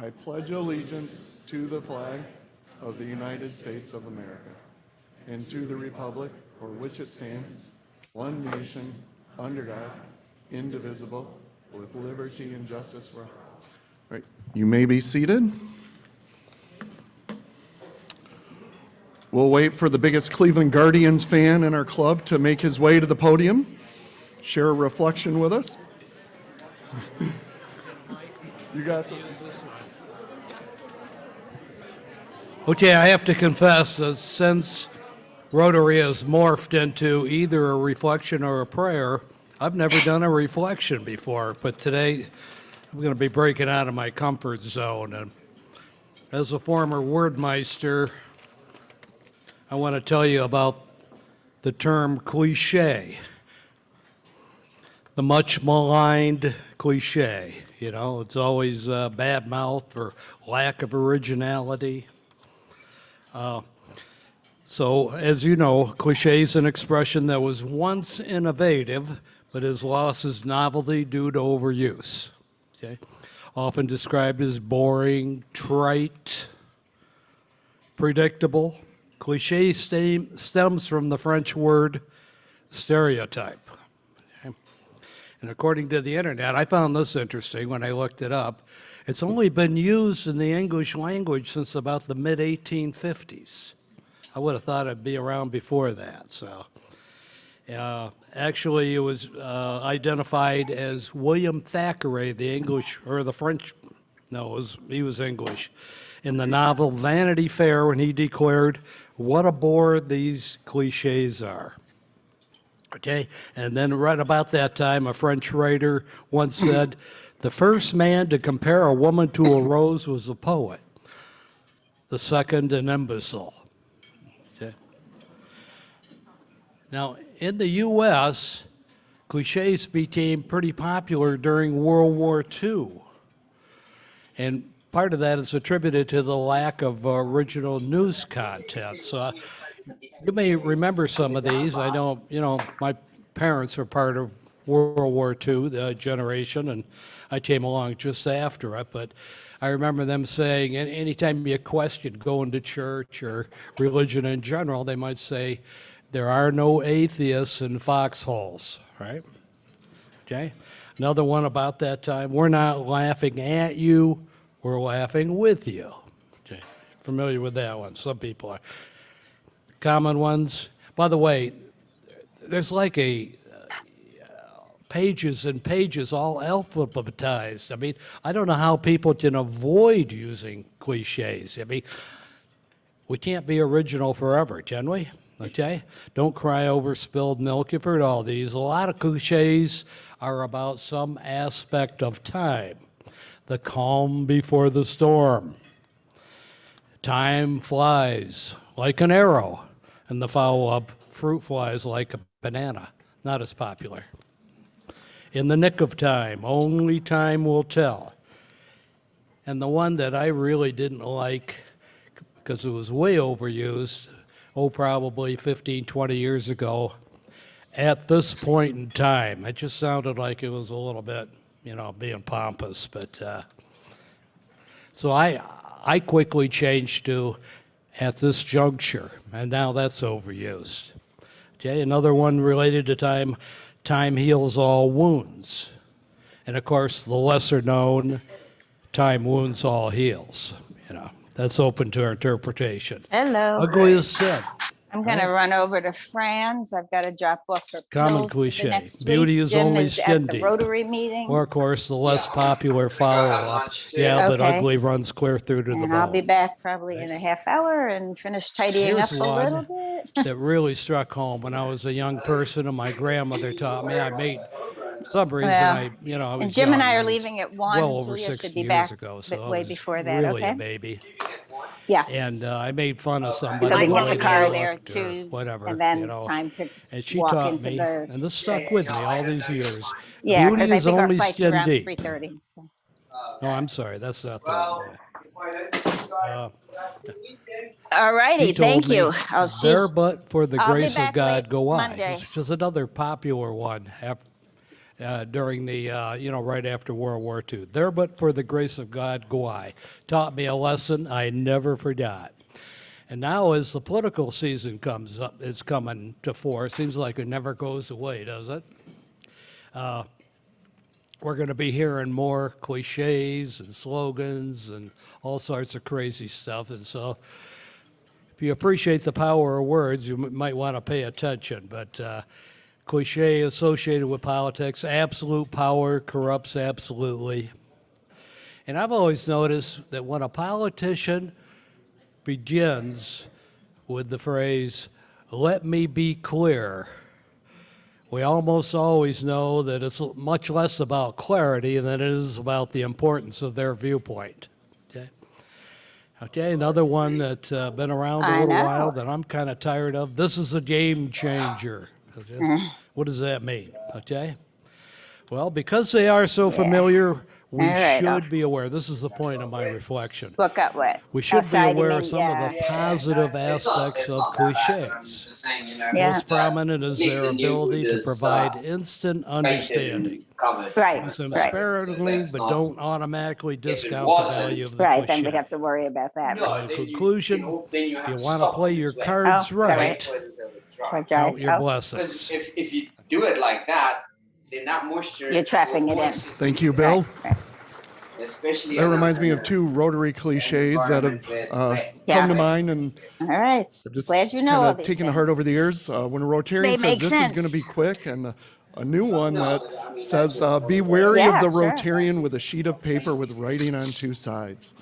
I pledge allegiance to the flag of the United States of America and to the republic for which it stands, one nation, under God, indivisible, with liberty and justice for all. Right. You may be seated. We'll wait for the biggest Cleveland Guardians fan in our club to make his way to the podium, share a reflection with us. You got the... Okay, I have to confess that since Rotary has morphed into either a reflection or a prayer, I've never done a reflection before, but today I'm going to be breaking out of my comfort zone. And as a former wordmeister, I want to tell you about the term cliche, the much maligned cliche. You know, it's always bad mouth or lack of originality. So, as you know, cliche is an expression that was once innovative, but has lost its novelty due to overuse. Okay? Often described as boring, trite, predictable. Cliche stems from the French word stereotype. Okay? And according to the internet, I found this interesting when I looked it up. It's only been used in the English language since about the mid-1850s. I would have thought it'd be around before that. So, actually, it was identified as William Thackeray, the English or the French. No, he was English, in the novel Vanity Fair, when he declared, "What a bore these cliches are." Okay, and then right about that time, a French writer once said, "The first man to compare a woman to a rose was a poet. The second, an imbecile." Okay. Now, in the U.S., cliches became pretty popular during World War II. And part of that is attributed to the lack of original news content. So you may remember some of these. I know, my parents are part of World War II, the generation, and I came along just after it. But I remember them saying, anytime you question going to church or religion in general, they might say, "There are no atheists in foxholes," right? Okay. Another one about that time, "We're not laughing at you, we're laughing with you." Okay. Familiar with that one? Some people are. Common ones. By the way, there's like pages and pages all alphabetized. I mean, I don't know how people can avoid using cliches. I mean, we can't be original forever, can we? Okay? Don't cry over spilled milk. You've heard all these. A lot of cliches are about some aspect of time. The calm before the storm. Time flies like an arrow. And the follow-up, fruit flies like a banana. Not as popular. In the nick of time, only time will tell. And the one that I really didn't like, because it was way overused, probably 15, 20 years ago, "at this point in time." It just sounded like it was a little bit, being pompous. But so I quickly changed to "at this juncture," and now that's overused. Okay, another one related to time. "Time heals all wounds." And of course, the lesser known, "time wounds all heals." That's open to interpretation. Hello. Ugly as sin. I'm going to run over to Fran's. I've got to drop off for Common pills cliche. for next Beauty week. is Jim only is skin at the deep. Rotary meeting. Or, of course, the less popular follow-up. Yeah, but Okay. ugly runs clear through to the And bone. I'll be back probably in a half hour and finish tidying Here's up a little one bit. that really struck home when I was a young person, and my grandmother taught me. I made some reason Well, I was And Jim and young. I are was leaving at 1. well over Julia 60 should be years back ago, so I way was before that, really okay? a baby. Yeah. And I made fun of somebody. So we the get way the they car there looked or too, whatever, and then time to And she walk taught into me, the, and this stuck with me all these years. yeah, Beauty because I is think our only flight's skin around deep. 3:30. So. No, I'm sorry, that's not the one. All righty, He told thank me, you. I'll see. "There but for the I'll be grace of back God late go I," Monday. which is another popular one during the, right after World War II. There but for the grace of God go I. Taught me a lesson I never forgot. And now as the political season comes up, it's coming to fore, seems like it never goes away, does it? We're going to be hearing more cliches and slogans and all sorts of crazy stuff. And so if you appreciate the power of words, you might want to pay attention. But cliche associated with politics, absolute power corrupts absolutely. And I've always noticed that when a politician begins with the phrase, "Let me be clear," we almost always know that it's much less about clarity than it is about the importance of their viewpoint. Okay, another one that's been around a I little know. while that I'm kind of tired of. This is a game changer. Okay? What does that mean? Okay. Well, because they are so familiar, we All right, I'll- should be aware. This is the point of my reflection. What got what? We should be Outside, you aware mean? of some of the positive aspects of cliches. Yeah. Most prominent is their ability to provide instant understanding. Right, Use them right. sparingly, but don't automatically discount the value of the Right, then we'd cliche. have to worry about that. In conclusion, if you want to play your cards Oh, right, sorry. count your Oh, blessings. If you do it like that, then that moisture. You're trapping it in. Thank you, Bill. right. Especially. That reminds me of two Rotary cliches that have come to mind, and All right. I've just Glad you know all kind of these taken to things. heart over the years. When a Rotarian They says make this is going to be sense. quick, and a new one that says be wary Yeah, of the sure. Rotarian with a sheet of paper with writing on two sides.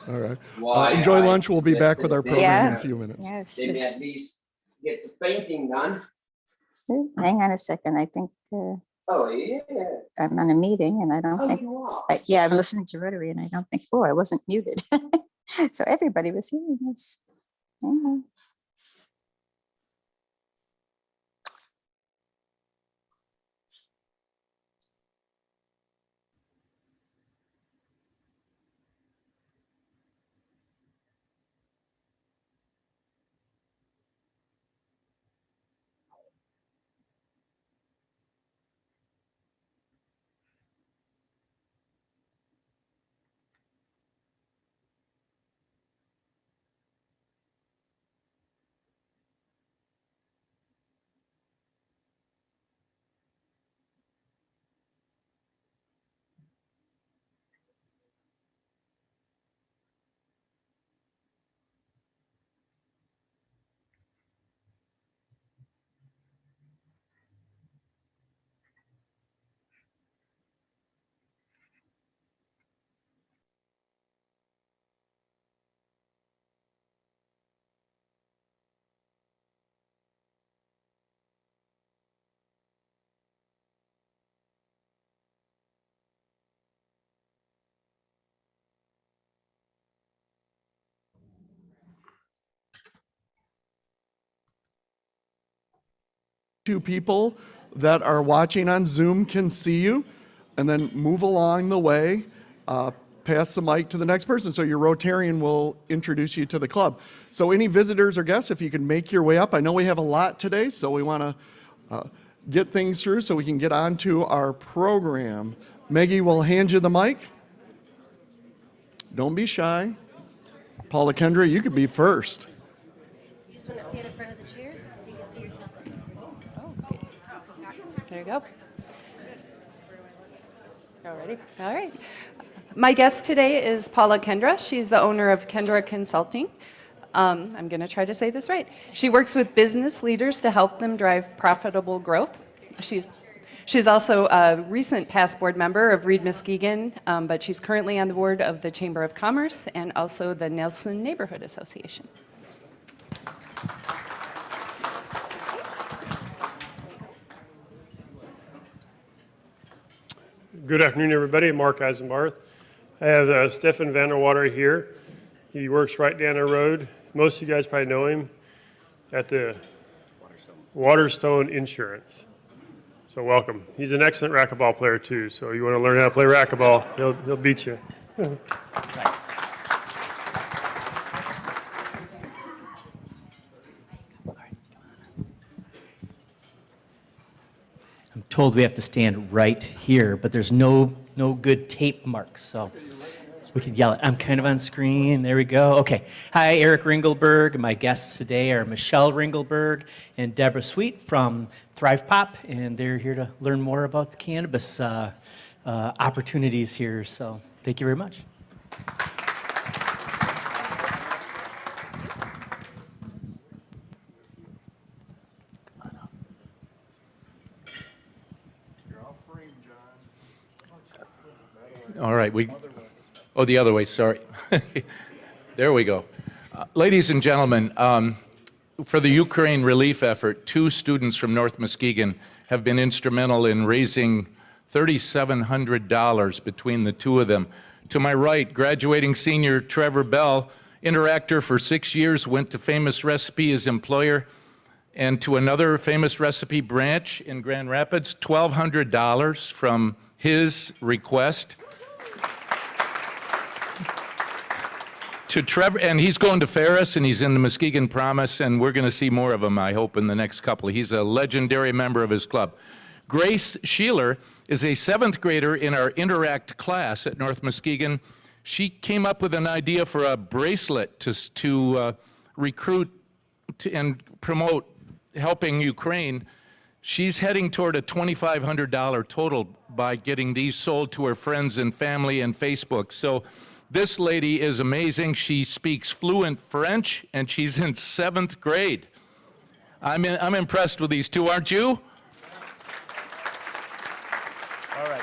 All right. Why Enjoy I lunch. We'll be back with our suggested program in Yeah. a few minutes. Yes. Maybe yes. at least get the painting done. Hang on a second. I think Oh, yeah. I'm on a meeting and I don't Oh, think, you are. yeah, I'm listening to Rotary and I don't think, oh, I wasn't muted. So everybody was hearing this. Hang on. Two people that are watching on Zoom can see you, and then move along the way, pass the mic to the next person. So your Rotarian will introduce you to the club. So any visitors or guests, if you can make your way up. I know we have a lot today, so we want to get things through so we can get on to our program. Maggie will hand you the mic. Don't be shy. Paula Kendra, you could be first. You just want to stand in front of the chairs so you can see yourself. There you go. All ready? All right. My guest today is Paula Kendra. She's the owner of Kendra Consulting. I'm going to try to say this right. She works with business leaders to help them drive profitable growth. She's also a recent past board member of Reed Muskegon, but she's currently on the board of the Chamber of Commerce and also the Nelson Neighborhood Association. Good afternoon, everybody. Mark Eisenbarth. I have Stefan Vanderwater here. He works right down the road. Most of you guys probably know him at the Waterstone Insurance. So welcome. He's an excellent racquetball player too. So you want to learn how to play racquetball, he'll beat you. told we have to stand right here, but there's no good tape marks, so we can yell it. I'm kind of on screen. There we go. Okay. Hi, Eric Ringelberg. My guests today are Michelle Ringelberg and Deborah Sweet from Thrive Pop, and they're here to learn more about the cannabis opportunities here. So thank you very much. All right, the other way, sorry. There we go. Ladies and gentlemen, for the Ukraine relief effort, 2 students from North Muskegon have been instrumental in raising $3,700 between the 2 of them. To my right, graduating senior Trevor Bell, interactor for 6 years, went to Famous Recipe as employer, and to another Famous Recipe branch in Grand Rapids, $1,200 from his request. To Trevor, and he's going to Ferris, and he's in the Muskegon Promise, and we're going to see more of him, I hope, in the next couple. He's a legendary member of his club. Grace Sheeler is a 7th grader in our Interact class at North Muskegon. She came up with an idea for a bracelet to recruit and promote helping Ukraine. She's heading toward a $2,500 total by getting these sold to her friends and family and Facebook. So this lady is amazing. She speaks fluent French, and she's in 7th grade. I'm impressed with these 2, aren't you? All right.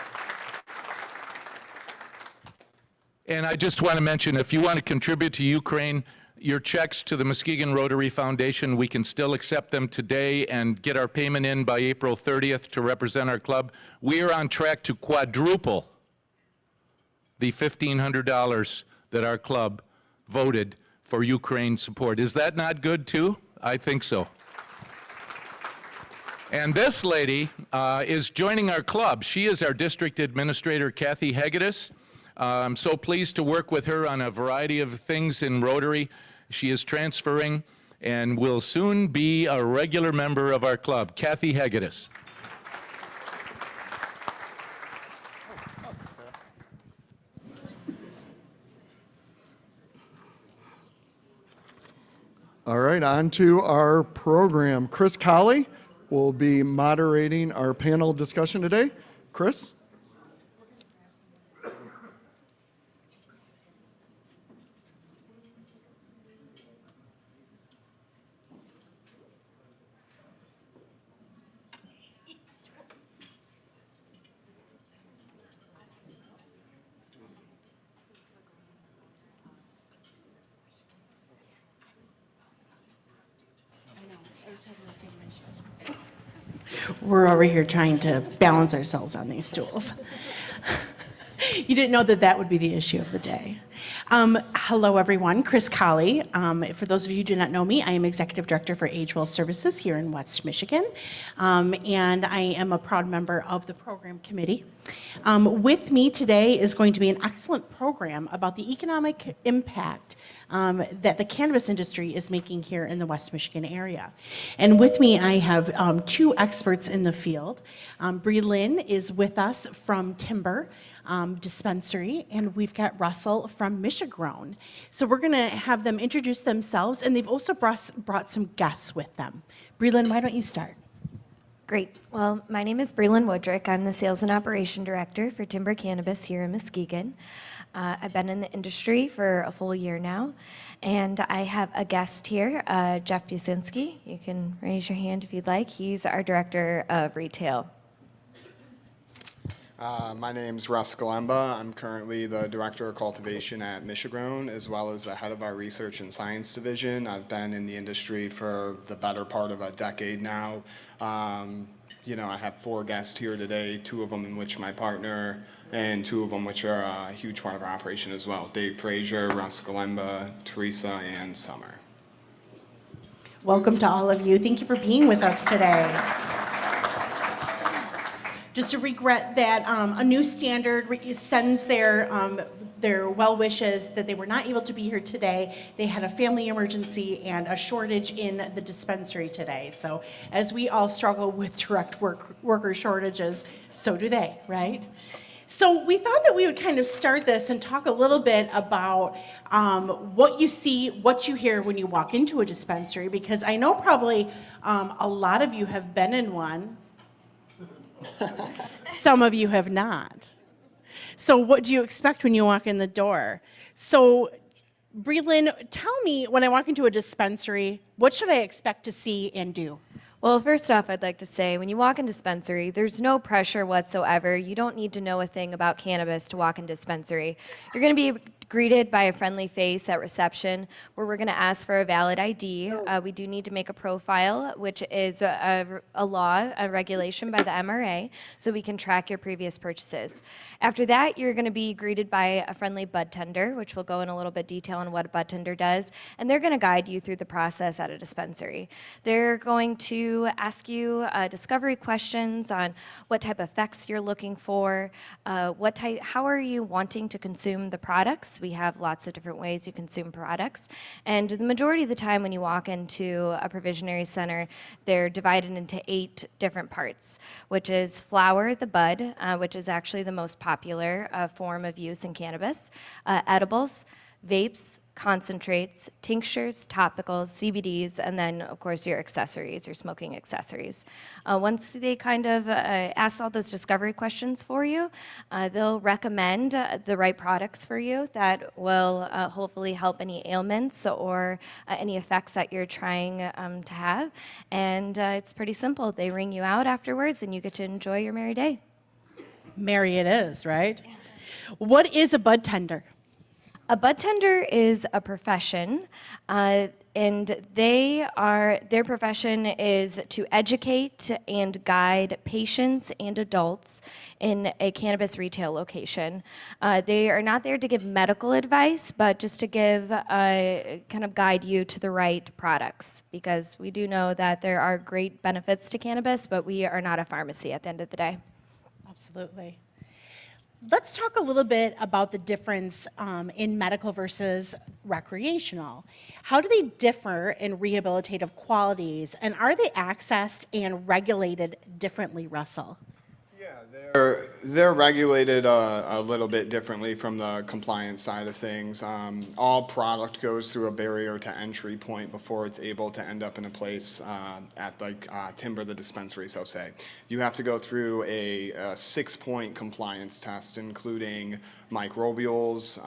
And I just want to mention, if you want to contribute to Ukraine, your checks to the Muskegon Rotary Foundation, we can still accept them today and get our payment in by April 30th to represent our club. We are on track to quadruple the $1,500 that our club voted for Ukraine support. Is that not good too? I think so. And this lady is joining our club. She is our district administrator, Kathy Hegedus. I'm so pleased to work with her on a variety of things in Rotary. She is transferring and will soon be a regular member of our club. Kathy Hegedus. All right, on to our program. Chris Colley will be moderating our panel discussion today. Chris? We're over here trying to balance ourselves on these stools. You didn't know that that would be the issue of the day. Hello, everyone. Chris Colley. For those of you who do not know me, I am Executive Director for Age Well Services here in West Michigan, and I am a proud member of the Program Committee. With me today is going to be an excellent program about the economic impact that the cannabis industry is making here in the West Michigan area. And with me, I have 2 experts in the field. Bree Lynn is with us from Timber Dispensary, and we've got Russell from Muskegon. So we're going to have them introduce themselves, and they've also brought some guests with them. Bree Lynn, why don't you start? Great. Well, my name is Breland Woodrick. I'm the Sales and Operation Director for Timber Cannabis here in Muskegon. I've been in the industry for a full year now, and I have a guest here, Jeff Businski. You can raise your hand if you'd like. He's our Director of Retail. My name's Russ Galemba. I'm currently the Director of Cultivation at Muskegon, as well as the head of our Research and Science Division. I've been in the industry for the better part of a decade now. I have 4 guests here today, 2 of them in which my partner, and 2 of them which are a huge part of our operation as well. Dave Frazier, Russ Galemba, Teresa, and Summer. Welcome to all of you. Thank you for being with us today. Just to regret that a new standard sends their their well wishes that they were not able to be here today. They had a family emergency and a shortage in the dispensary today. So as we all struggle with direct worker shortages, so do they, right? So we thought that we would kind of start this and talk a little bit about what you see, what you hear when you walk into a dispensary, because I know probably a lot of you have been in one. Some of you have not. So what do you expect when you walk in the door? So Breland, tell me, when I walk into a dispensary, what should I expect to see and do? Well, first off, I'd like to say when you walk in dispensary, there's no pressure whatsoever. You don't need to know a thing about cannabis to walk in dispensary. You're going to be greeted by a friendly face at reception where we're going to ask for a valid ID. We do need to make a profile, which is a law, a regulation by the MRA, so we can track your previous purchases. After that, you're going to be greeted by a friendly bud tender, which will go in a little bit detail on what a bud tender does, and they're going to guide you through the process at a dispensary. They're going to ask you discovery questions on what type of effects you're looking for, how are you wanting to consume the products. We have lots of different ways you consume products. And the majority of the time when you walk into a provisionary center, they're divided into 8 different parts, which is flower, the bud, which is actually the most popular form of use in cannabis, edibles, vapes, concentrates, tinctures, topicals, CBDs, and then, of course, your accessories, your smoking accessories. Once they kind of ask all those discovery questions for you, they'll recommend the right products for you that will hopefully help any ailments or any effects that you're trying to have. And it's pretty simple. They ring you out afterwards, and you get to enjoy your merry day. Merry it is, right? What is a bud tender? A bud tender is a profession, and their profession is to educate and guide patients and adults in a cannabis retail location. They are not there to give medical advice, but just to give, kind of guide you to the right products, because we do know that there are great benefits to cannabis, but we are not a pharmacy at the end of the day. Absolutely. Let's talk a little bit about the difference in medical versus recreational. How do they differ in rehabilitative qualities, and are they accessed and regulated differently, Russell? They're regulated a little bit differently from the compliance side of things. All product goes through a barrier to entry point before it's able to end up in a place at like Timber, the dispensary, so say. You have to go through a 6-point compliance test, including microbials,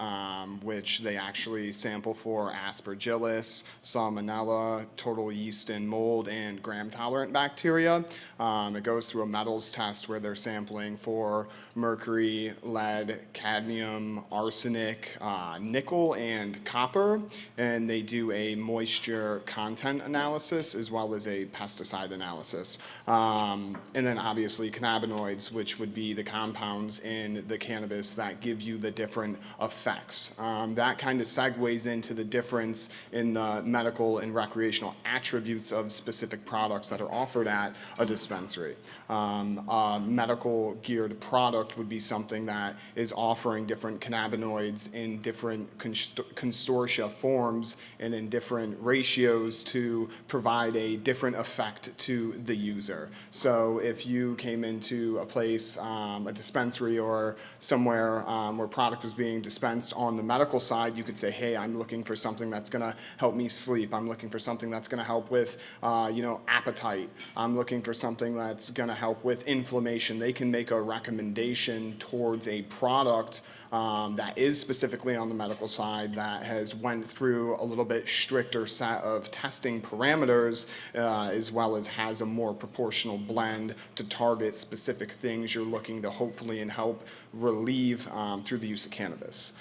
which they actually sample for aspergillus, salmonella, total yeast and mold, and gram-tolerant bacteria. It goes through a metals test where they're sampling for mercury, lead, cadmium, arsenic, nickel, and copper, and they do a moisture content analysis as well as a pesticide analysis. And then obviously cannabinoids, which would be the compounds in the cannabis that give you the different effects. That kind of segues into the difference in the medical and recreational attributes of specific products that are offered at a dispensary. A medical geared product would be something that is offering different cannabinoids in different consortia forms and in different ratios to provide a different effect to the user. So if you came into a place, a dispensary or somewhere where product was being dispensed on the medical side, you could say, hey, I'm looking for something that's going to help me sleep. I'm looking for something that's going to help with, appetite. I'm looking for something that's going to help with inflammation. They can make a recommendation towards a product that is specifically on the medical side that has went through a little bit stricter set of testing parameters, as well as has a more proportional blend to target specific things you're looking to hopefully and help relieve through the use of cannabis.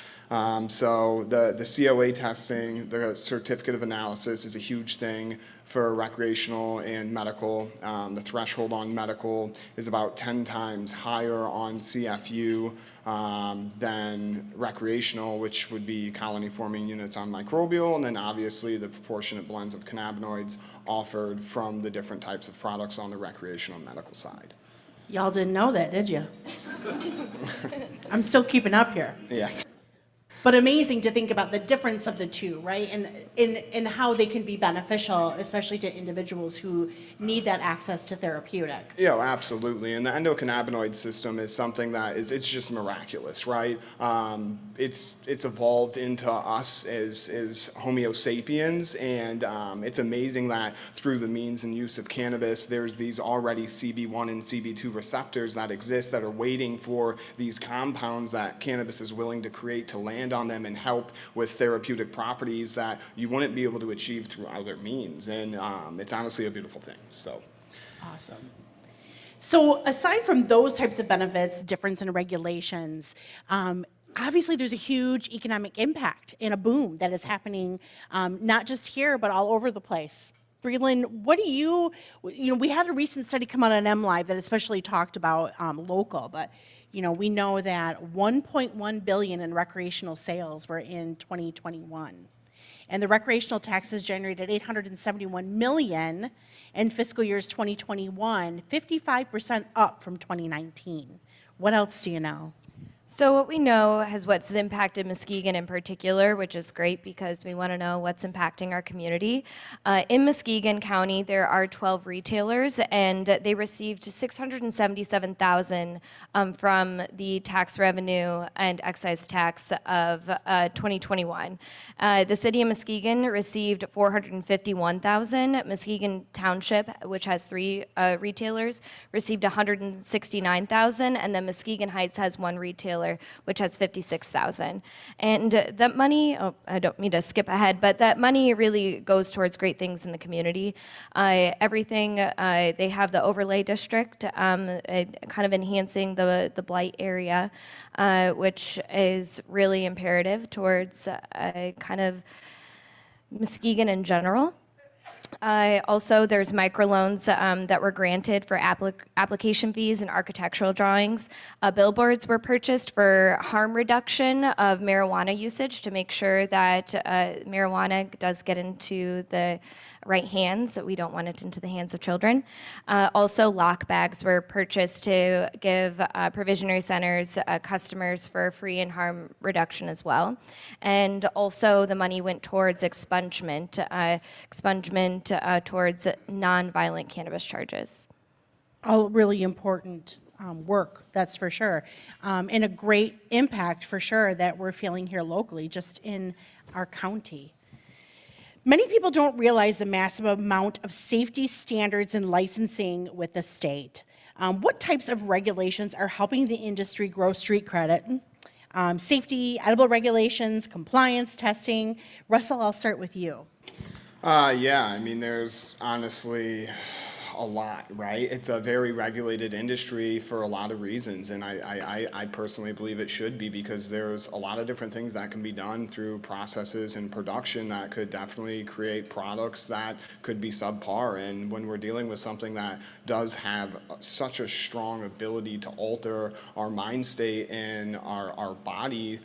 So the COA testing, the certificate of analysis, is a huge thing for recreational and medical. The threshold on medical is about 10 times higher on CFU than recreational, which would be colony-forming units on microbial, and then obviously the proportionate blends of cannabinoids offered from the different types of products on the recreational and medical side. Y'all didn't know that, did you? I'm still keeping up here. Yes. But amazing to think about the difference of the two, right? And how they can be beneficial, especially to individuals who need that access to therapeutic. Yeah, absolutely. And the endocannabinoid system is something that it's just miraculous, right? It's evolved into us as Homo sapiens, and it's amazing that through the means and use of cannabis, there's these already CB1 and CB2 receptors that exist that are waiting for these compounds that cannabis is willing to create to land on them and help with therapeutic properties that you wouldn't be able to achieve through other means. And it's honestly a beautiful thing. So. Awesome. So aside from those types of benefits, difference in regulations, obviously there's a huge economic impact and a boom that is happening, not just here, but all over the place. Breland, what do you know, we had a recent study come out on MLive that especially talked about local, but we know that 1.1 billion in recreational sales were in 2021. And the recreational taxes generated 871 million in fiscal years 2021, 55% up from 2019. What else do you know? So what we know is what's impacted Muskegon in particular, which is great because we want to know what's impacting our community. In Muskegon County, there are 12 retailers, and they received $677,000 from the tax revenue and excise tax of 2021. The city of Muskegon received $451,000. Muskegon Township, which has 3 retailers, received $169,000, and then Muskegon Heights has 1 retailer, which has $56,000. And that money, I don't mean to skip ahead, but that money really goes towards great things in the community. Everything, they have the overlay district, kind of enhancing the blight area, which is really imperative towards kind of Muskegon in general. Also, there's microloans that were granted for application fees and architectural drawings. Billboards were purchased for harm reduction of marijuana usage to make sure that marijuana does get into the right hands. We don't want it into the hands of children. Also, lock bags were purchased to give provisionary centers customers for free and harm reduction as well. And also, the money went towards expungement towards non-violent cannabis charges. All really important work, that's for sure. And a great impact for sure that we're feeling here locally, just in our county. Many people don't realize the massive amount of safety standards and licensing with the state. What types of regulations are helping the industry grow street credit? Safety, edible regulations, compliance, testing. Russell, I'll start with you. Yeah, I mean, there's honestly a lot, right? It's a very regulated industry for a lot of reasons, and I personally believe it should be, because there's a lot of different things that can be done through processes and production that could definitely create products that could be subpar. And when we're dealing with something that does have such a strong ability to alter our mind state and our body,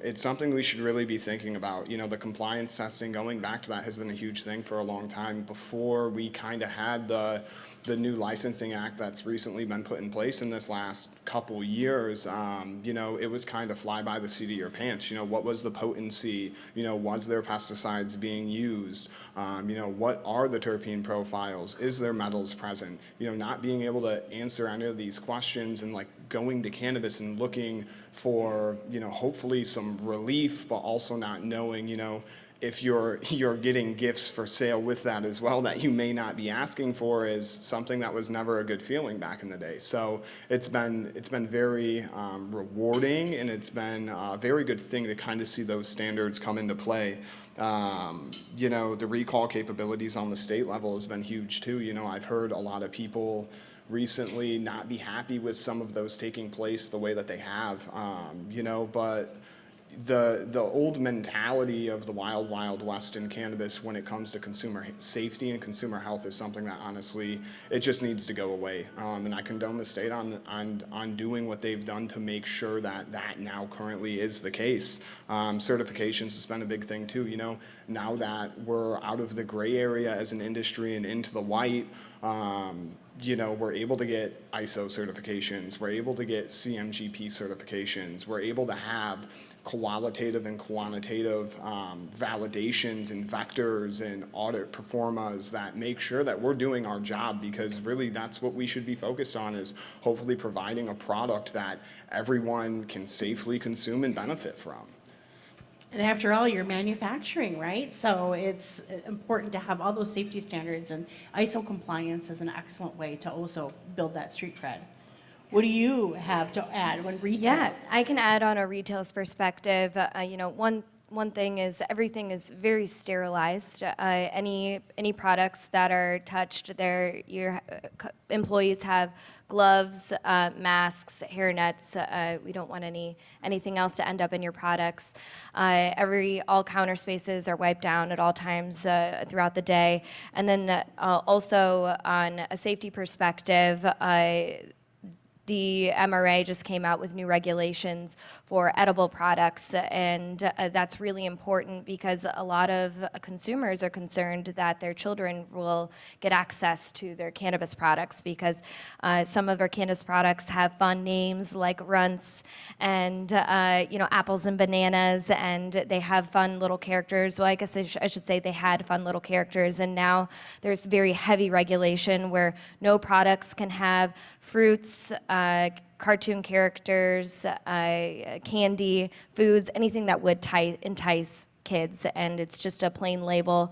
it's something we should really be thinking about. The compliance testing, going back to that, has been a huge thing for a long time. Before we kind of had the new licensing act that's recently been put in place in this last couple years, it was kind of fly by the seat of your pants. What was the potency? Was there pesticides being used? What are the terpene profiles? Is there metals present? Not being able to answer any of these questions, and going to cannabis and looking for, hopefully some relief, but also not knowing, if you're getting gifts for sale with that as well that you may not be asking for, is something that was never a good feeling back in the day. So it's been very rewarding, and it's been a very good thing to kind of see those standards come into play. The recall capabilities on the state level has been huge too. I've heard a lot of people recently not be happy with some of those taking place the way that they have, but the old mentality of the wild west in cannabis when it comes to consumer safety and consumer health is something that honestly, it just needs to go away. And I condone the state on doing what they've done to make sure that now currently is the case. Certifications has been a big thing too. Now that we're out of the gray area as an industry and into the white, We're able to get ISO certifications, we're able to get CMGP certifications, we're able to have qualitative and quantitative validations and vectors and audit performas that make sure that we're doing our job, because really that's what we should be focused on, is hopefully providing a product that everyone can safely consume and benefit from. And after all, you're manufacturing, right? So it's important to have all those safety standards, and ISO compliance is an excellent way to also build that street cred. What do you have to add when retail? Yeah, I can add on a retail's perspective. One thing is everything is very sterilized. Any products that are touched, your employees have gloves, masks, hairnets. We don't want anything else to end up in your products. All counter spaces are wiped down at all times throughout the day. And then also on a safety perspective, the MRA just came out with new regulations for edible products, and that's really important because a lot of consumers are concerned that their children will get access to their cannabis products, because some of our cannabis products have fun names like runts and apples and bananas, and they have fun little characters. Well, I guess I should say they had fun little characters, and now there's very heavy regulation where no products can have fruits, cartoon characters, candy, foods, anything that would entice kids. And it's just a plain label,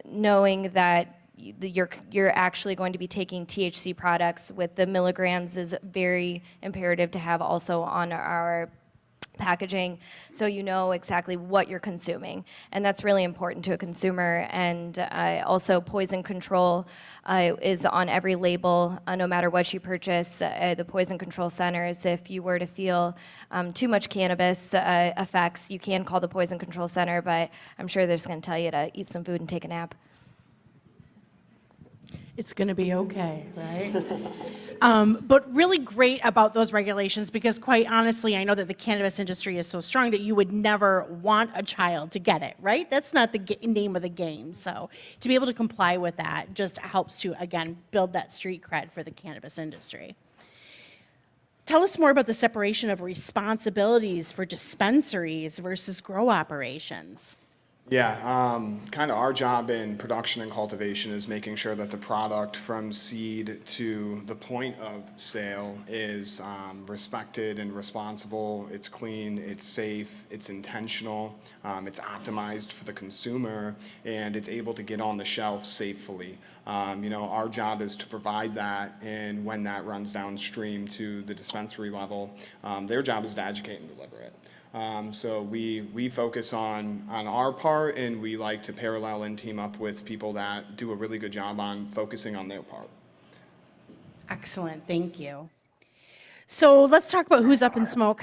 knowing that you're actually going to be taking THC products with the milligrams is very imperative to have also on our packaging, so you know exactly what you're consuming, and that's really important to a consumer. And also poison control is on every label, no matter what you purchase. The poison control centers, if you were to feel too much cannabis effects, you can call the poison control center, but I'm sure they're just going to tell you to eat some food and take a nap. It's going to be okay, right? But really great about those regulations, because quite honestly, I know that the cannabis industry is so strong that you would never want a child to get it, right? That's not the name of the game. So to be able to comply with that just helps to, again, build that street cred for the cannabis industry. Tell us more about the separation of responsibilities for dispensaries versus grow operations. Yeah, kind of our job in production and cultivation is making sure that the product from seed to the point of sale is respected and responsible, it's clean, it's safe, it's intentional, it's optimized for the consumer, and it's able to get on the shelf safely. Our job is to provide that, and when that runs downstream to the dispensary level, their job is to educate and deliver it. So we focus on our part, and we like to parallel and team up with people that do a really good job on focusing on their part. Excellent, thank you. So let's talk about who's up in smoke.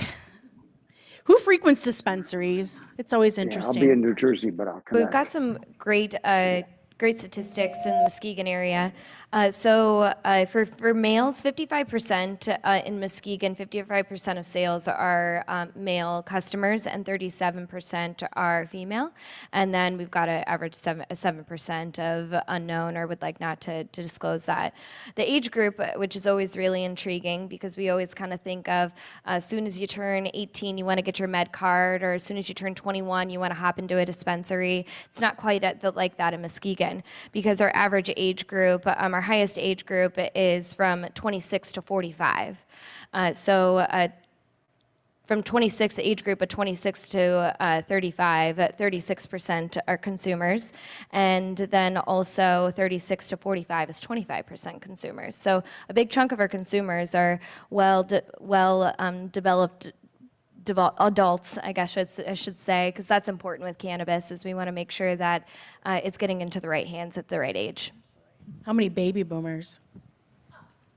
Who frequents dispensaries? It's always interesting. I'll be in New Jersey, but I'll come We've got some great statistics in the Muskegon area. For males, 55% in Muskegon, 55% of sales are male customers, and 37% are female. And then we've got an average 7% of unknown, or would like not to disclose that. The age group, which is always really intriguing, because we always kind of think of as soon as you turn 18, you want to get your med card, or as soon as you turn 21, you want to hop into a dispensary. It's not quite like that in Muskegon, because our average age group, our highest age group is from 26 to 45. From 26, the age group of 26 to 35, 36% are consumers, and then also 36 to 45 is 25% consumers. So a big chunk of our consumers are developed adults, I guess I should say, because that's important with cannabis, is we want to make sure that it's getting into the right hands at the right age. How many baby boomers?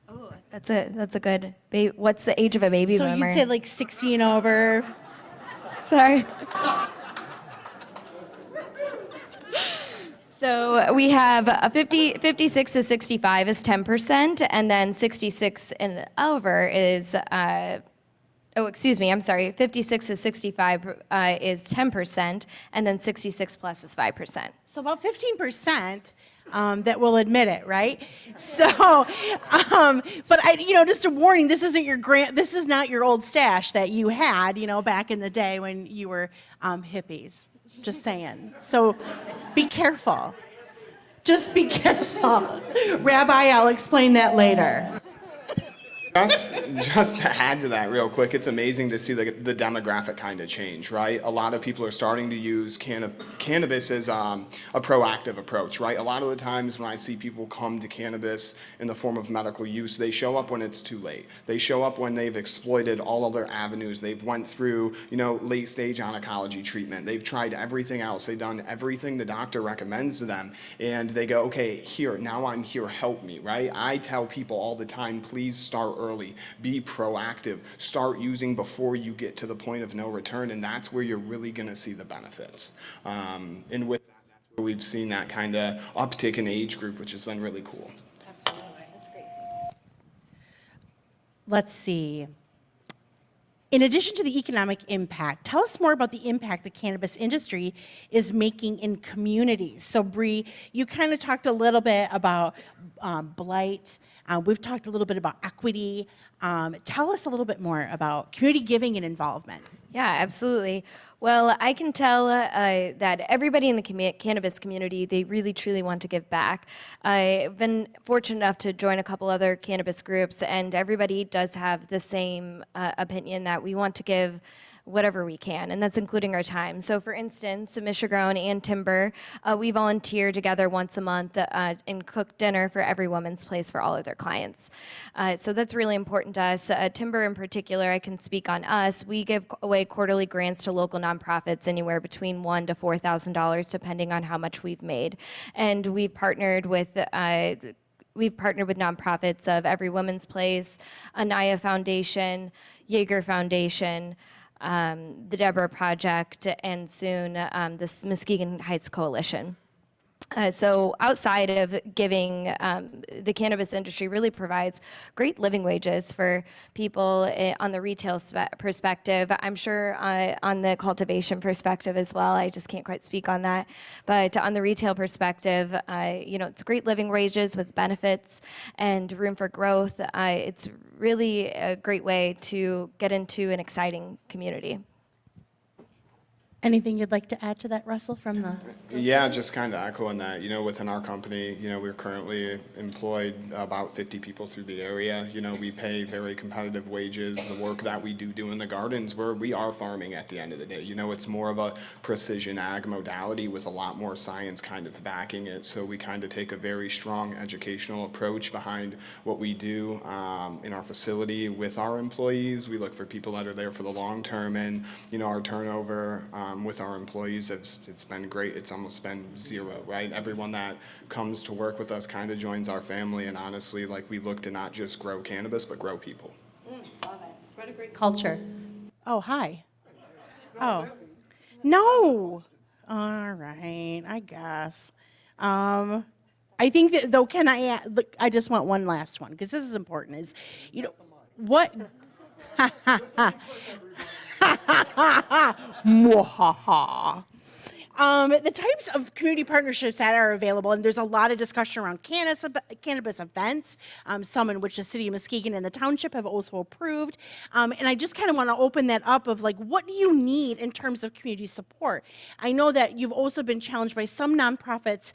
Oh, that's a good. What's the age of a baby boomer? So you'd say like 60 and over. Sorry. So we have 56 to 65 is 10%, and then 66 and over is. 56 to 65 is 10%, and then 66 plus is 5%. So about 15%. that will admit it, right? So, but just a warning, this isn't this is not your old stash that you had, back in the day when you were hippies. Just saying. So be careful. Just be careful. Rabbi, I'll explain that later. Just to add to that real quick, it's amazing to see the demographic kind of change, right? A lot of people are starting to use cannabis as a proactive approach, right? A lot of the times when I see people come to cannabis in the form of medical use, they show up when it's too late. They show up when they've exploited all other avenues. They've went through, late stage oncology treatment. They've tried everything else. They've done everything the doctor recommends to them. And they go, okay, now I'm here, help me, right? I tell people all the time, please start early, be proactive, start using before you get to the point of no return, and that's where you're really going to see the benefits. And with that, that's where we've seen that kind of uptick in age group, which has been really cool. Absolutely. That's great. Let's see. In addition to the economic impact, tell us more about the impact the cannabis industry is making in communities. So Bree, you kind of talked a little bit about blight. We've talked a little bit about equity. Tell us a little bit more about community giving and involvement. Yeah, absolutely. Well, I can tell that everybody in the cannabis community, they really, truly want to give back. I've been fortunate enough to join a couple other cannabis groups, and everybody does have the same opinion that we want to give whatever we can, and that's including our time. So for instance, Muskegon and Timber, we volunteer together once a month and cook dinner for every woman's place for all of their clients. So that's really important to us. Timber in particular, I can speak on us. We give away quarterly grants to local nonprofits anywhere between $1,000 to $4,000 depending on how much we've made. And we've partnered with nonprofits of Every Woman's Place, Anaya Foundation, Jaeger Foundation, the Deborah Project, and soon the Muskegon Heights Coalition. So outside of giving, the cannabis industry really provides great living wages for people on the retail perspective. I'm sure on the cultivation perspective as well. I just can't quite speak on that. But on the retail perspective, it's great living wages with benefits and room for growth. It's really a great way to get into an exciting community. Anything you'd like to add to that, Russell, from the... Yeah, just kind of echoing that, within our company, we're currently employed about 50 people through the area. We pay very competitive wages. The work that we do in the gardens, we are farming at the end of the day. It's more of a precision ag modality with a lot more science kind of backing it. So we kind of take a very strong educational approach behind what we do in our facility with our employees. We look for people that are there for the long term, and, our turnover with our employees, it's been great. It's almost been zero, right? Everyone that comes to work with us kind of joins our family, and honestly, we look to not just grow cannabis, but grow people. Love it. What a great culture. Oh, hi. Oh. No. All right, I guess. I think that, though, can I add, look, I just want one last one, because this is important, is, what... Mwahaha. The types of community partnerships that are available, and there's a lot of discussion around cannabis events, some in which the city of Muskegon and the township have also approved. And I just kind of want to open that up of what do you need in terms of community support? I know that you've also been challenged by some nonprofits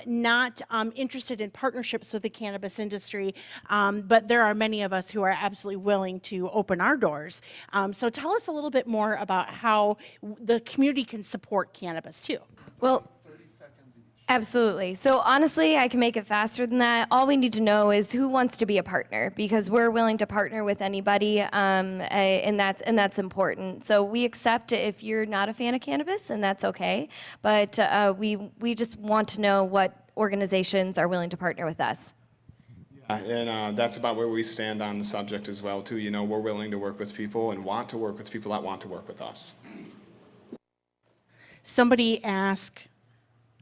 not interested in partnerships with the cannabis industry, but there are many of us who are absolutely willing to open our doors. So tell us a little bit more about how the community can support cannabis too. Well, absolutely. So honestly, I can make it faster than that. All we need to know is who wants to be a partner, because we're willing to partner with anybody, and that's important. So we accept if you're not a fan of cannabis, and that's okay. But we just want to know what organizations are willing to partner with us. And that's about where we stand on the subject as well, too. We're willing to work with people and want to work with people that want to work with us. Somebody ask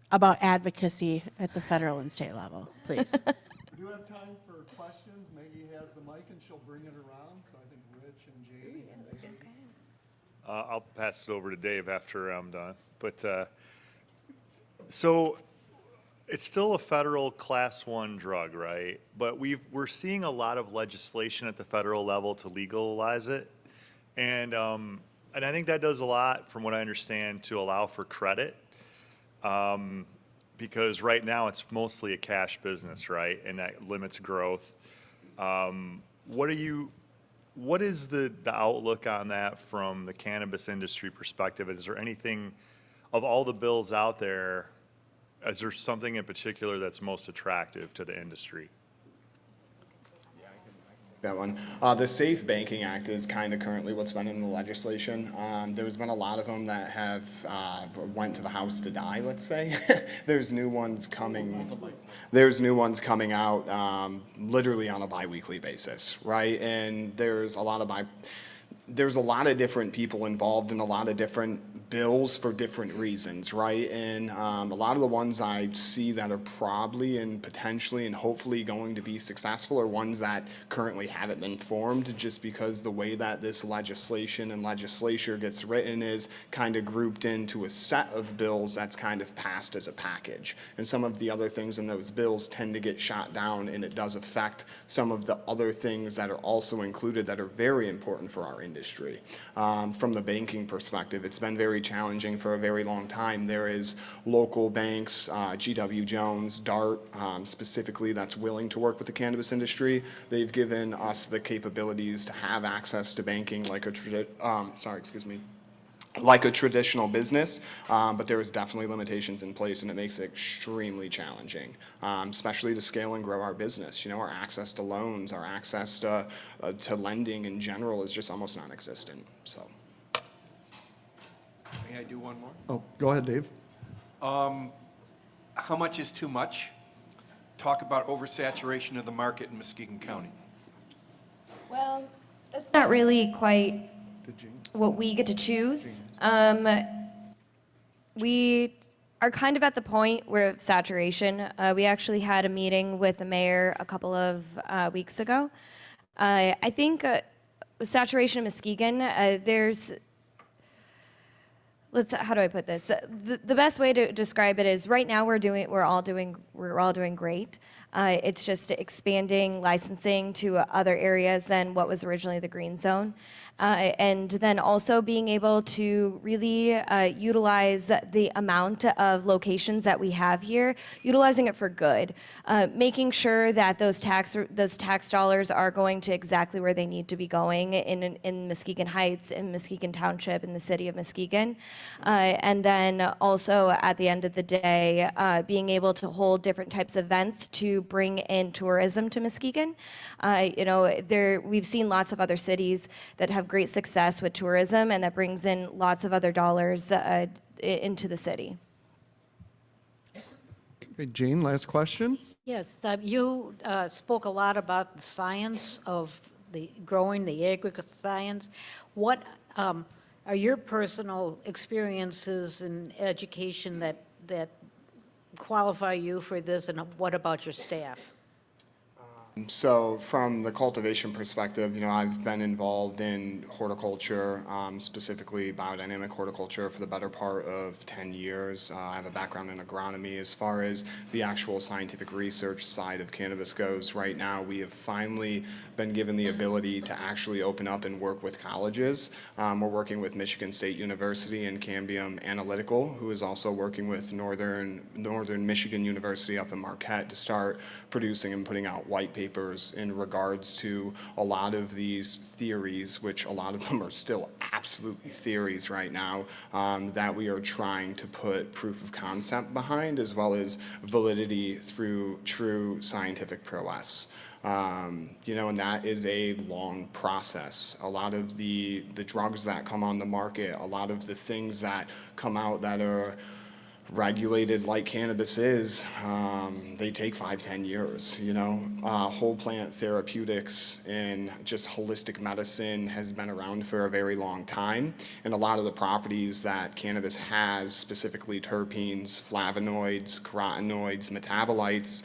about advocacy at the federal and state level, please. We do have time for questions. Maggie has the mic and she'll bring it around. So I think Rich and Jamie and Dave. I'll pass it over to Dave after I'm done. But so It's still a federal class 1 drug, right? But we're seeing a lot of legislation at the federal level to legalize it. And I think that does a lot, from what I understand, to allow for credit. Because right now it's mostly a cash business, right? And that limits growth. What is the outlook on that from the cannabis industry perspective? Is there anything, of all the bills out there, is there something in particular that's most attractive to the industry? That one. The Safe Banking Act is kind of currently what's been in the legislation. There's been a lot of them that have went to the House to die, let's say. There's new ones coming. There's new ones coming out literally on a biweekly basis, right? And there's a lot of different people involved in a lot of different bills for different reasons, right? And a lot of the ones I see that are probably and potentially and hopefully going to be successful are ones that currently haven't been formed, just because the way that this legislation and legislature gets written is kind of grouped into a set of bills that's kind of passed as a package. And some of the other things in those bills tend to get shot down, and it does affect some of the other things that are also included that are very important for our industry. From the banking perspective, it's been very challenging for a very long time. There is local banks, GW Jones, DART, specifically, that's willing to work with the cannabis industry. They've given us the capabilities to have access to banking like a traditional business, but there is definitely limitations in place, and it makes it extremely challenging, especially to scale and grow our business. You know, our access to loans, our access to lending in general is just almost non-existent. So. May I do one more? Oh, go ahead, Dave. How much is too much? Talk about oversaturation of the market in Muskegon County. Well, that's not really quite what we get to choose. We are kind of at the point where saturation. We actually had a meeting with the mayor a couple of weeks ago. I think with saturation in Muskegon, how do I put this? The best way to describe it is right now we're all doing great. It's just expanding licensing to other areas than what was originally the green zone. And then also being able to really utilize the amount of locations that we have here, utilizing it for good, making sure that those tax dollars are going to exactly where they need to be going in Muskegon Heights, in Muskegon Township, in the city of Muskegon. And then also at the end of the day, being able to hold different types of events to bring in tourism to Muskegon. We've seen lots of other cities that have great success with tourism, and that brings in lots of other dollars into the city. Okay, Jane, last question. Yes, you spoke a lot about the science of growing the aggregate science. What are your personal experiences in education that qualify you for this, and what about your staff? So from the cultivation perspective, I've been involved in horticulture, specifically biodynamic horticulture, for the better part of 10 years. I have a background in agronomy. As far as the actual scientific research side of cannabis goes, right now we have finally been given the ability to actually open up and work with colleges. We're working with Michigan State University and Cambium Analytical, who is also working with Northern Michigan University up in Marquette to start producing and putting out white papers in regards to a lot of these theories, which a lot of them are still absolutely theories right now, that we are trying to put proof of concept behind, as well as validity through true scientific prowess. And that is a long process. A lot of the drugs that come on the market, a lot of the things that come out that are regulated like cannabis is, they take 5-10 years. Whole plant therapeutics and just holistic medicine has been around for a very long time, and a lot of the properties that cannabis has, specifically terpenes, flavonoids, carotenoids, metabolites,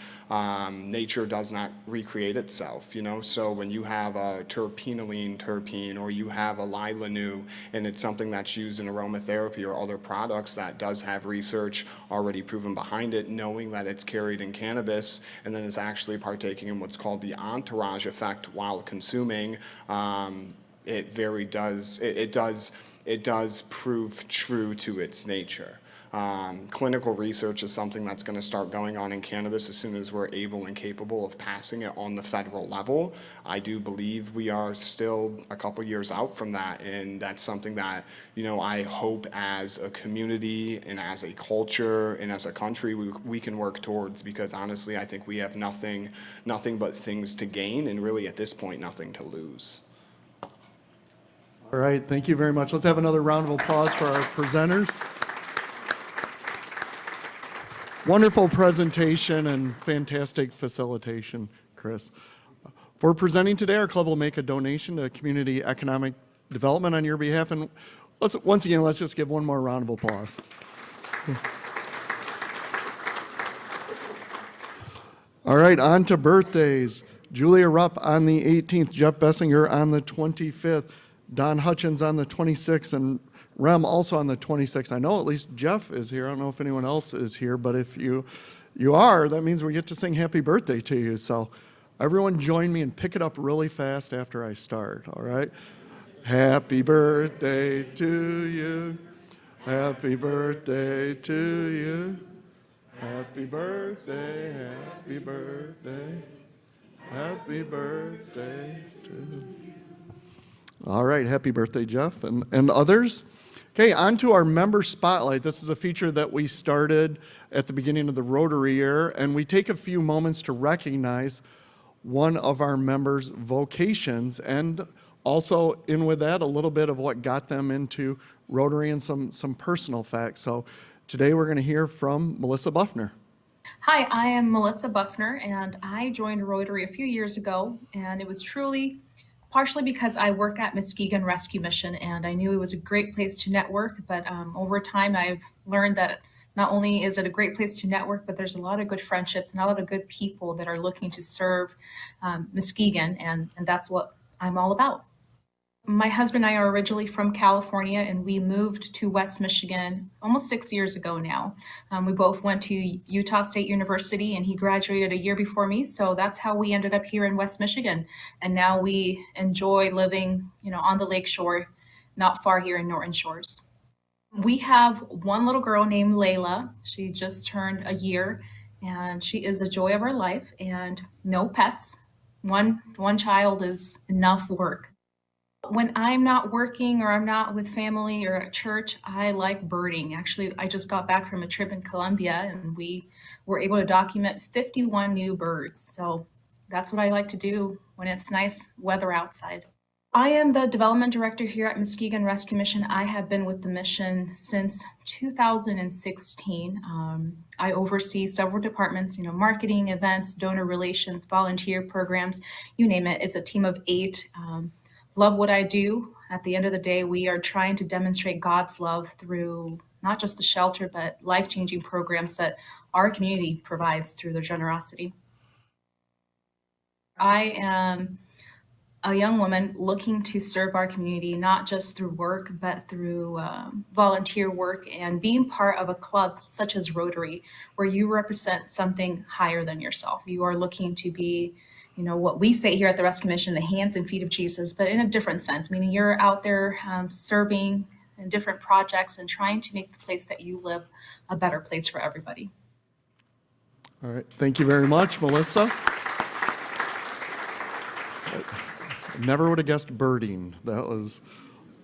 nature does not recreate itself. So when you have a terpenoline terpene, or you have a lilanu, and it's something that's used in aromatherapy or other products that does have research research already proven behind it, knowing that it's carried in cannabis and then is actually partaking in what's called the entourage effect while consuming, it does prove true to its nature. Clinical research is something that's going to start going on in cannabis as soon as we're able and capable of passing it on the federal level. I do believe we are still a couple years out from that, and that's something that, I hope as a community and as a culture and as a country we can work towards, because honestly I think we have nothing but things to gain, and really at this point nothing to lose. All right, thank you very much. Let's have another round of applause for our presenters. Wonderful presentation and fantastic facilitation, Chris. For presenting today, our club will make a donation to community economic development on your behalf. And once again, let's just give one more round of applause. All right, on to birthdays. Julia Rupp on the 18th, Jeff Bessinger on the 25th, Don Hutchins on the 26th, and Rem also on the 26th. I know at least Jeff is here. I don't know if anyone else is here, but if you are, that means we get to sing happy birthday to you. So everyone join me and pick it up really fast after I start, all right? Happy birthday to you. Happy birthday to you. Happy birthday, happy birthday. Happy birthday to you. All right, happy birthday, Jeff, and others. Okay, on to our member spotlight. This is a feature that we started at the beginning of the Rotary year, and we take a few moments to recognize one of our members' vocations, and also in with that, a little bit of what got them into Rotary and some personal facts. So today we're going to hear from Melissa Buffner. Hi, I am Melissa Buffner, and I joined Rotary a few years ago, and it was truly partially because I work at Muskegon Rescue Mission, and I knew it was a great place to network, but over time I've learned that not only is it a great place to network, but there's a lot of good friendships and a lot of good people that are looking to serve Muskegon, and that's what I'm all about. My husband and I are originally from California, and we moved to West Michigan almost 6 years ago now. We both went to Utah State University, and he graduated a year before me, so that's how we ended up here in West Michigan. And now we enjoy living, on the lakeshore, not far here in Norton Shores. We have one little girl named Layla. She just turned a year, and she is the joy of our life, and no pets. One child is enough work. When I'm not working or I'm not with family or at church, I like birding. Actually, I just got back from a trip in Colombia, and we were able to document 51 new birds. So that's what I like to do when it's nice weather outside. I am the development director here at Muskegon Rescue Mission. I have been with the mission since 2016. I oversee several departments, marketing, events, donor relations, volunteer programs, you name it. It's a team of 8. Love what I do. At the end of the day, we are trying to demonstrate God's love through not just the shelter, but life-changing programs that our community provides through their generosity. I am a young woman looking to serve our community, not just through work, but through volunteer work and being part of a club such as Rotary, where you represent something higher than yourself. You are looking to be what we say here at the Rescue Mission, the hands and feet of Jesus, but in a different sense, meaning you're out there serving in different projects and trying to make the place that you live a better place for everybody. All right, thank you very much, Melissa. Never would have guessed birding. That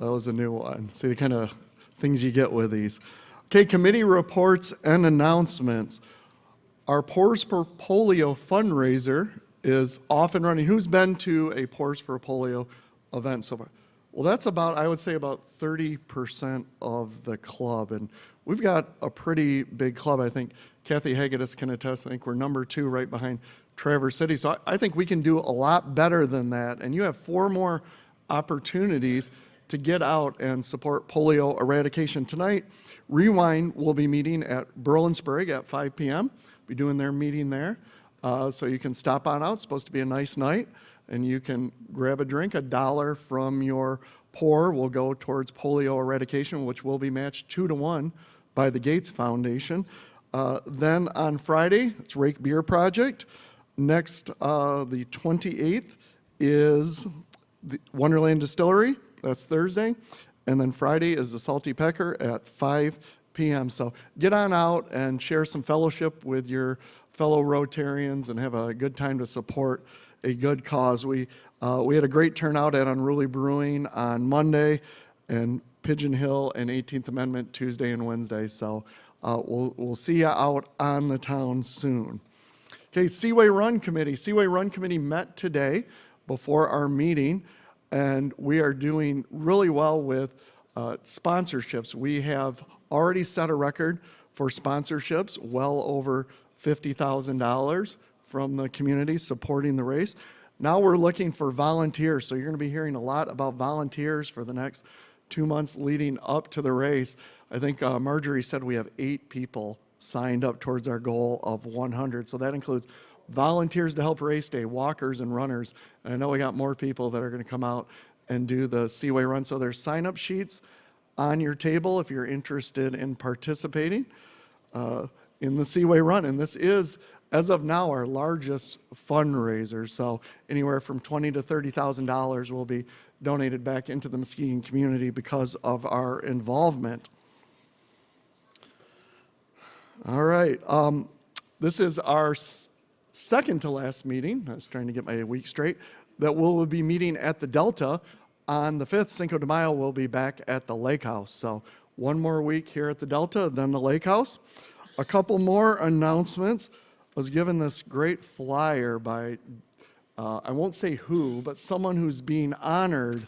was a new one. See the kind of things you get with these. Okay, committee reports and announcements. Our Pores for Polio fundraiser is off and running. Who's been to a Pores for Polio event so far? Well, that's I would say about 30% of the club. And we've got a pretty big club. I think Kathy Hagedis can attest. I think we're number 2 right behind Traverse City. So I think we can do a lot better than that. And you have 4 more opportunities to get out and support polio eradication. Tonight, Rewind will be meeting at Berlin Sprague at 5 p.m. Be doing their meeting there. So you can stop on out. It's supposed to be a nice night, and you can grab a drink. $1 from your pour will go towards polio eradication, which will be matched 2-to-1 by the Gates Foundation. Then on Friday, it's Rake Beer Project. Next, the 28th is the Wonderland Distillery. That's Thursday. And then Friday is the Salty Pecker at 5 p.m. So get on out and share some fellowship with your fellow Rotarians and have a good time to support a good cause. We had a great turnout at Unruly Brewing on Monday, and Pigeon Hill and 18th Amendment Tuesday and Wednesday. So we'll see you out on the town soon. Okay, Seaway Run Committee. Seaway Run Committee met today before our meeting, and we are doing really well with sponsorships. We have already set a record for sponsorships, well over $50,000 from the community supporting the race. Now we're looking for volunteers, so you're going to be hearing a lot about volunteers for the next 2 months leading up to the race. I think Marjorie said we have 8 people signed up towards our goal of 100. So that includes volunteers to help race day, walkers and runners. And I know we got more people that are going to come out and do the Seaway Run. So there's sign-up sheets on your table if you're interested in participating in the Seaway Run. And this is, as of now, our largest fundraiser. So anywhere from $20,000 to $30,000 will be donated back into the Muskegon community because of our involvement. All right, this is our second to last meeting. I was trying to get my week straight. That we'll be meeting at the Delta on the 5th. Cinco de Mayo will be back at the Lake House. So one more week here at the Delta, then the Lake House. A couple more announcements. I was given this great flyer by, I won't say who, but someone who's being honored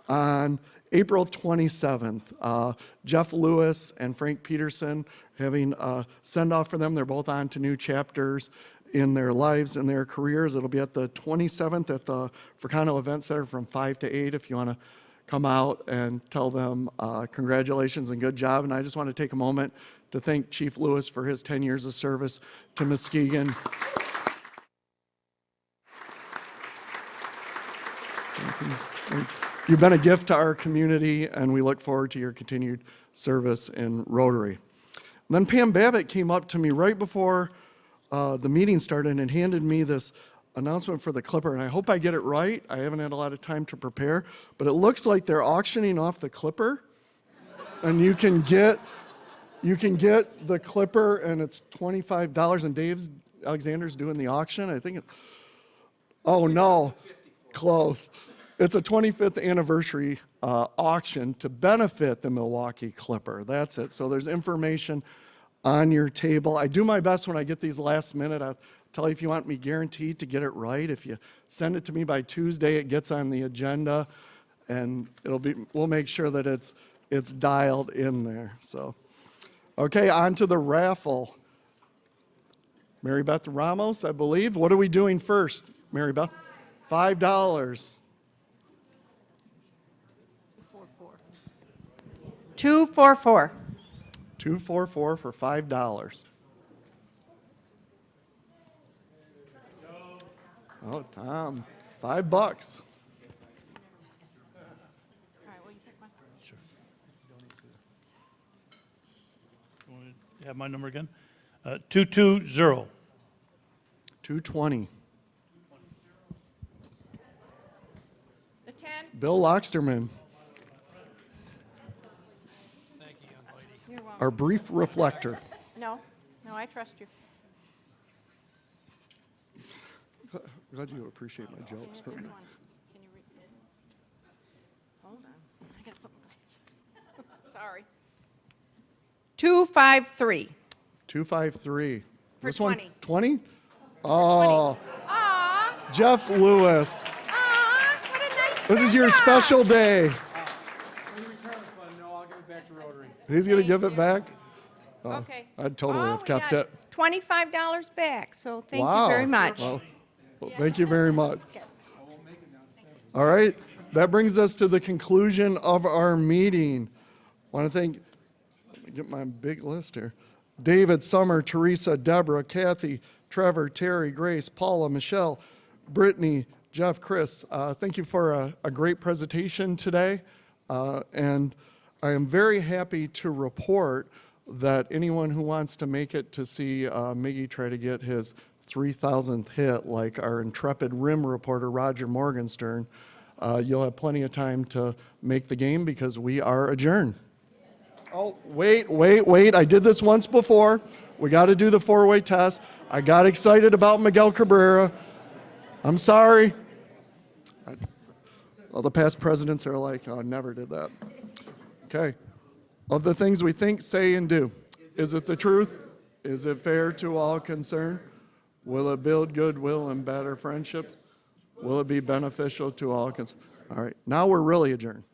on April 27th. Jeff Lewis and Frank Peterson having a send-off for them. They're both on to new chapters in their lives and their careers. It'll be at the 27th at the Fricano Event Center from 5 to 8 if you want to come out and tell them congratulations and good job. And I just want to take a moment to thank Chief Lewis for his 10 years of service to Muskegon. You've been a gift to our community, and we look forward to your continued service in Rotary. And then Pam Babbitt came up to me right before the meeting started and handed me this announcement for the Clipper, and I hope I get it right. I haven't had a lot of time to prepare, but it looks like they're auctioning off the Clipper, and you can get the Clipper, and it's $25. And Dave Alexander's doing the auction. I think. Oh no, close. It's a 25th anniversary auction to benefit the Milwaukee Clipper. That's it. So there's information on your table. I do my best when I get these last minute. I'll tell you if you want me guaranteed to get it right. If you send it to me by Tuesday, it gets on the agenda, and we'll make sure that it's dialed in there. So, okay, on to the raffle. Mary Beth Ramos, I believe. What are we doing first, Mary Beth? $5. 244. 244 for $5. Oh, Tom, $5. Have my number again? 220. 220. The 10. Bill Loxterman. You're welcome. Our brief reflector. No, I trust you. Glad you appreciate my jokes. This one. Can you read it? Hold on. I gotta put my glasses. Sorry. 253. 253. For This 20. one 20? Oh, Aw, Jeff Lewis. what a nice This is your special day. No, I'll give it back to Rotary. He's going to give it back? Oh, Okay. I'd totally Oh, have we kept got it. $25 back, so thank Wow. you very much. Well, thank you very much. All right, that brings us to the conclusion of our meeting. Want to thank, let me get my big list here. David, Summer, Teresa, Deborah, Kathy, Trevor, Terry, Grace, Paula, Michelle, Brittany, Jeff, Chris. Thank you for a great presentation today. And I am very happy to report that anyone who wants to make it to see Miggy try to get his 3,000th hit, like our intrepid rim reporter Roger Morgenstern, you'll have plenty of time to make the game because we are adjourned. Oh, wait. I did this once before. We got to do the four-way test. I got excited about Miguel Cabrera. I'm sorry. Well, the past presidents are like, oh, never did that. Okay. Of the things we think, say, and do, is it the truth? Is it fair to all concerned? Will it build goodwill and better friendships? Will it be beneficial to all concerned? All right. Now we're really adjourned.